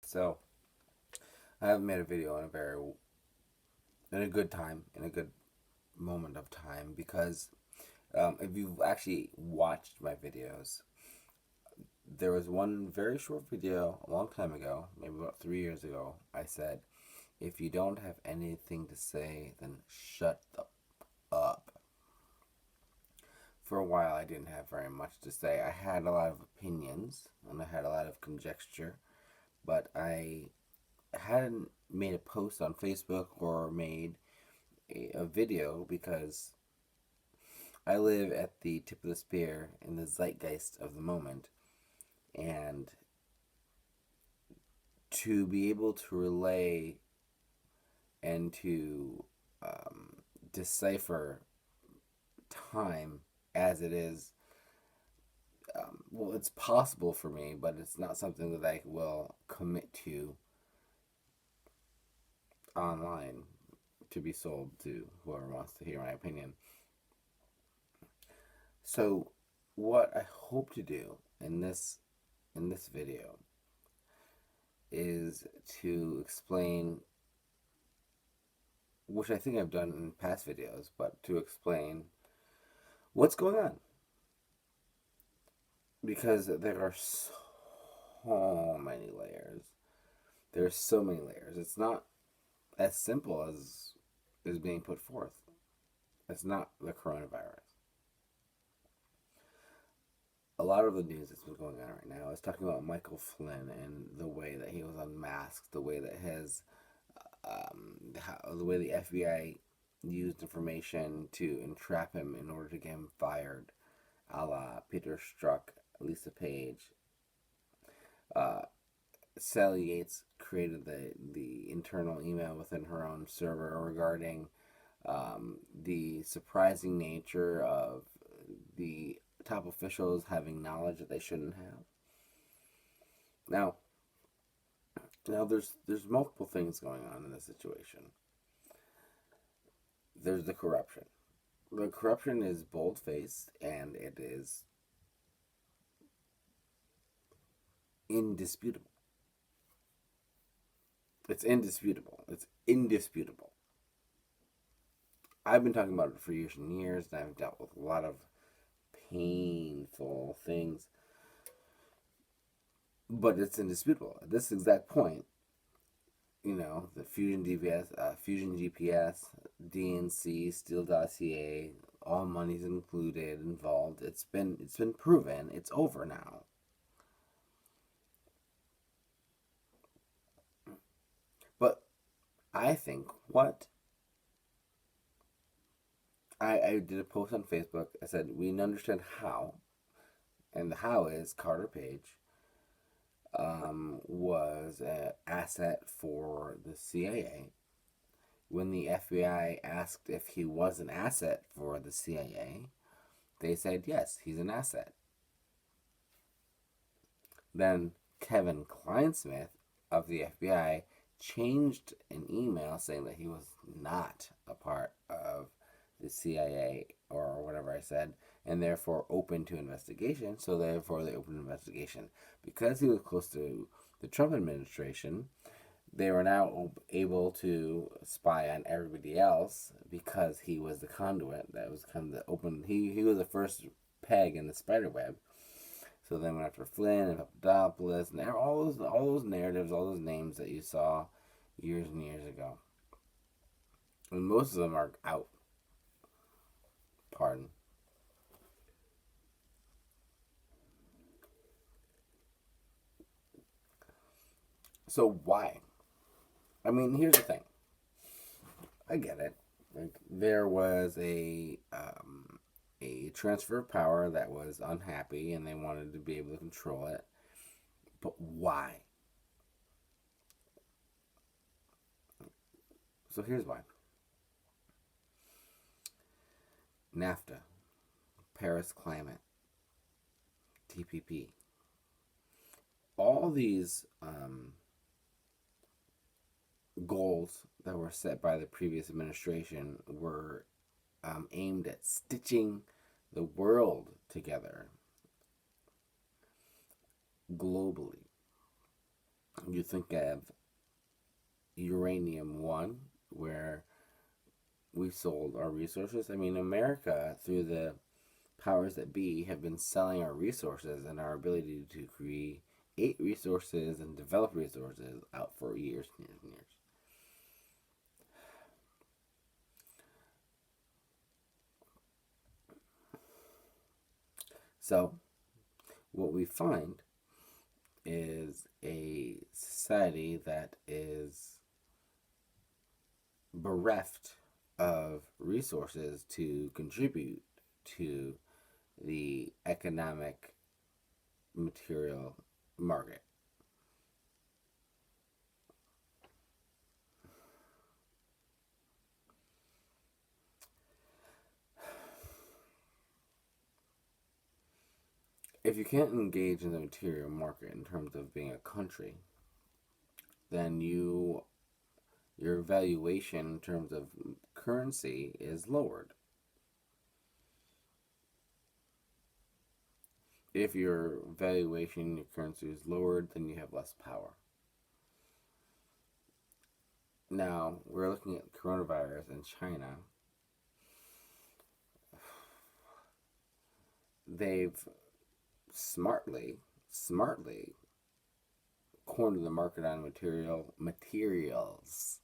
So I haven't made a video in a good time, in a good moment of time, because if you've actually watched my videos, there was one very short video a long time ago, maybe about 3 years ago. I said, if you don't have anything to say, then shut the up. For a while, I didn't have very much to say. I had a lot of opinions and I had a lot of conjecture, but I hadn't made a post on Facebook or made a video because I live at the tip of the spear in the zeitgeist of the moment. And to be able to relay and to decipher time as it is, well, it's possible for me, but it's not something that I will commit to online to be sold to whoever wants to hear my opinion. So, what I hope to do in this video is to explain, which I think I've done in past videos, but to explain what's going on, because there are so many layers. There's so many layers. It's not as simple as is being put forth. It's not the coronavirus. A lot of the news that's been going on right now is talking about Michael Flynn and the way that he was unmasked, the way that the way the FBI used information to entrap him in order to get him fired, a la Peter Strzok, Lisa Page. Uh, Sally Yates created the internal email within her own server regarding the surprising nature of the top officials having knowledge that they shouldn't have. Now, there's multiple things going on in this situation. There's the corruption. The corruption is bold faced and it is indisputable. It's indisputable. It's indisputable. I've been talking about it for years and years, and I've dealt with a lot of painful things, but it's indisputable. At this exact point, the Fusion DVS, Fusion GPS, DNC, Steel Dossier, all money's included, involved. It's been proven. It's over now. But I think what I did a post on Facebook. I said we understand how, and the how is Carter Page was an asset for the CIA. When the FBI asked if he was an asset for the CIA, they said yes, he's an asset. Then Kevin Kleinsmith of the FBI changed an email saying that he was not a part of the CIA or whatever I said, and therefore open to investigation. So therefore they opened an investigation. Because he was close to the Trump administration, they were now able to spy on everybody else because he was the conduit. That was kind of the open. He was the first peg in the spider web. So then went after Flynn and Papadopoulos and all those narratives, all those names that you saw years and years ago. And most of them are out. Pardon. So why? I mean, here's the thing. I get it. Like there was a transfer of power that was unhappy, and they wanted to be able to control it. But why? So here's why. NAFTA, Paris Climate, TPP. All these goals that were set by the previous administration were aimed at stitching the world together globally. You think of uranium one, where we sold our resources. I mean, America, through the powers that be, have been selling our resources and our ability to create resources and develop resources out for years and years and years. So, what we find is a society that is bereft of resources to contribute to the economic material market. If you can't engage in the material market in terms of being a country, then your valuation in terms of currency is lowered. If your valuation, your currency is lowered, then you have less power. Now, we're looking at coronavirus in China. They've smartly cornered the market on materials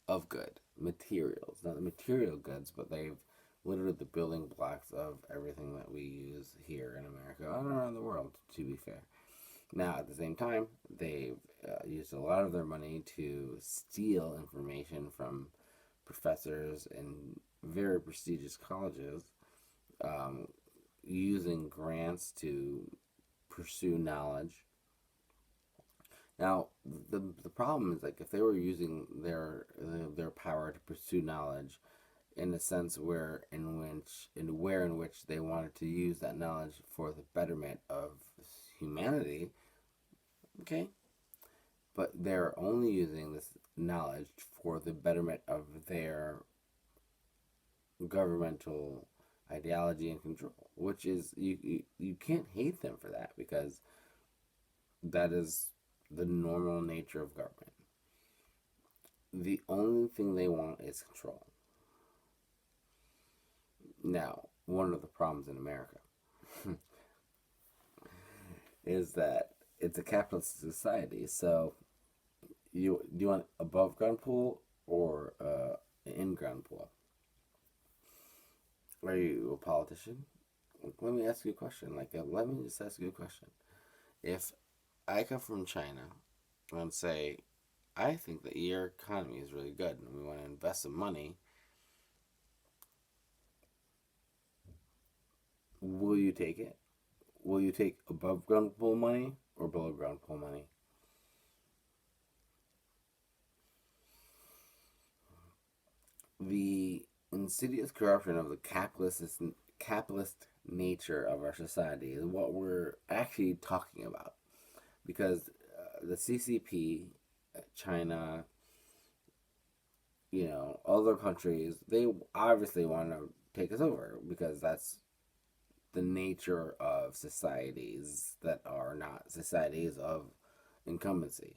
of good. Materials. Not the material goods, but they've literally the building blocks of everything that we use here in America and around the world, to be fair. Now, at the same time, they've used a lot of their money to steal information from professors in very prestigious colleges, um, using grants to pursue knowledge. Now, the problem is, like, if they were using their power to pursue knowledge in a sense where in which they wanted to use that knowledge for the betterment of humanity, okay, but they're only using this knowledge for the betterment of their governmental ideology and control, which is you can't hate them for that, because that is the normal nature of government. The only thing they want is control. Now, one of the problems in America is that it's a capitalist society. So, you want above ground pool or an in ground pool? Are you a politician? Let me ask you a question. Let me just ask you a question. If I come from China and say, I think that your economy is really good and we want to invest some money, will you take it? Will you take above ground pool money or below ground pool money? The insidious corruption of the capitalist nature of our society is what we're actually talking about, because the CCP, China, other countries, they obviously want to take us over, because that's the nature of societies that are not societies of incumbency.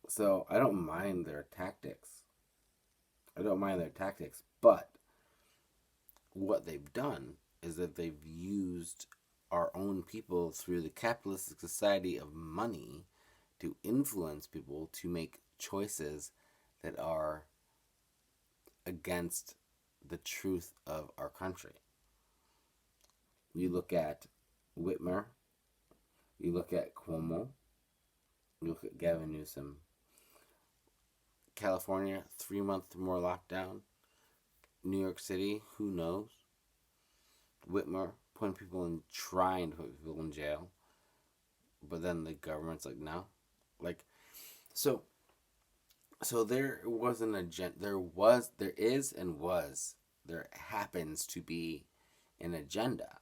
So I don't mind their tactics. I don't mind their tactics, but what they've done is that they've used our own people through the capitalistic society of money to influence people to make choices that are against the truth of our country. You look at Whitmer, you look at Cuomo, you look at Gavin Newsom. California, 3 month more lockdown. New York City, who knows? Whitmer putting people in, trying to put people in jail, but then the government's like, no. Like, so there was an agenda. There is, and was, there happens to be an agenda,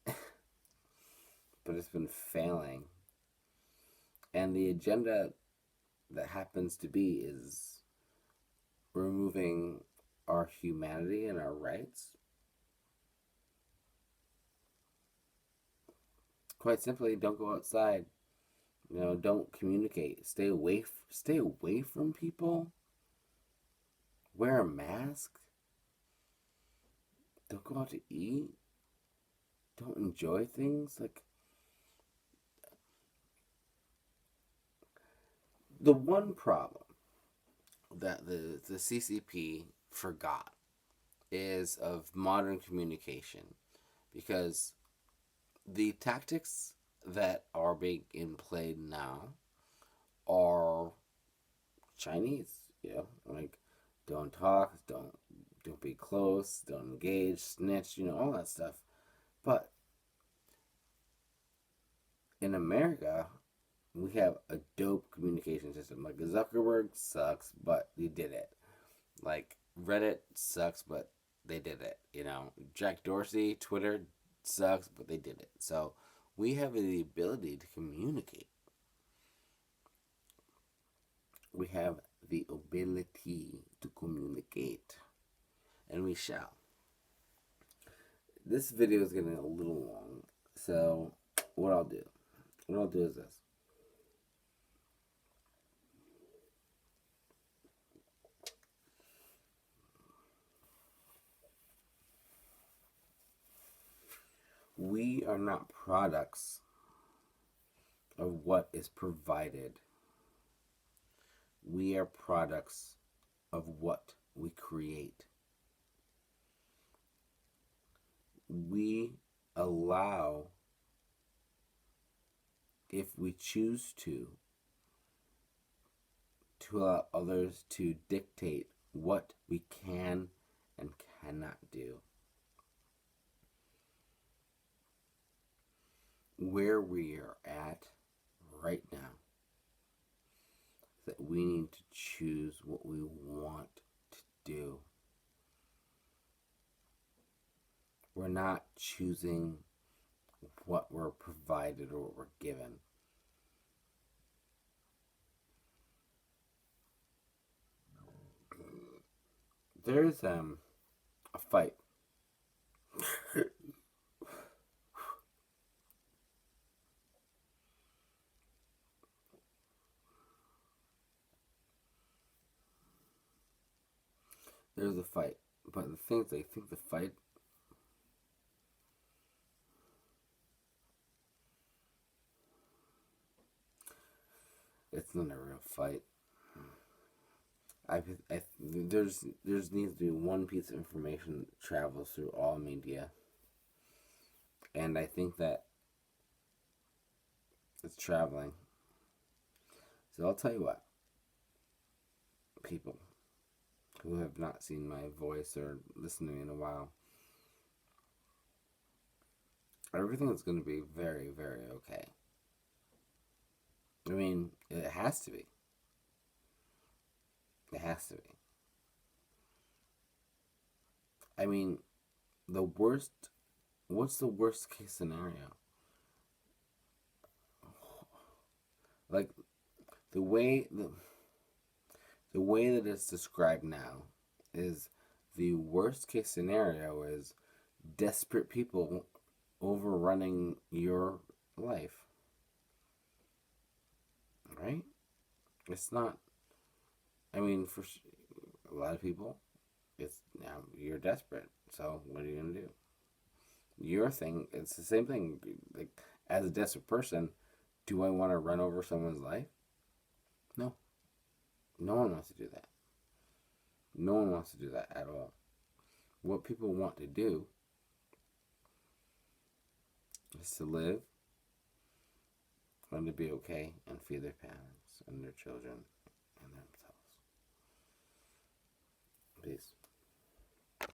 but it's been failing. And the agenda that happens to be is removing our humanity and our rights. Quite simply, don't go outside. Don't communicate. Stay away from people. Wear a mask. Don't go out to eat. Don't enjoy things. Like, the one problem that the CCP forgot is of modern communication, because the tactics that are being played now are Chinese. Like, don't talk, don't be close, don't engage, snitch, all that stuff. But in America, we have a dope communication system. Like, Zuckerberg sucks, but he did it. Like, Reddit sucks, but they did it. Jack Dorsey, Twitter sucks, but they did it. So we have the ability to communicate. We have the ability to communicate, and we shall. This video is getting a little long, so what I'll do is this. We are not products of what is provided. We are products of what we create. We allow, if we choose to allow others to dictate what we can and cannot do. Where we are at right now, that we need to choose what we want to do. We're not choosing what we're provided or what we're given. There's a fight. There's a fight, but the thing is, I think the fight it's not a real fight. There's needs to be one piece of information that travels through all media, and I think that it's traveling. So I'll tell you what, people who have not seen my voice or listened to me in a while, everything is going to be very, very okay. I mean, it has to be. It has to be. I mean, what's the worst case scenario? Like, the way that it's described now is the worst case scenario is desperate people overrunning your life. Right? It's not, I mean, for a lot of people, it's now you're desperate. So what are you going to do? Your thing, it's the same thing. Like, as a desperate person, do I want to run over someone's life? No. No one wants to do that. No one wants to do that at all. What people want to do is to live and to be okay and feed their parents and their children and themselves. Peace.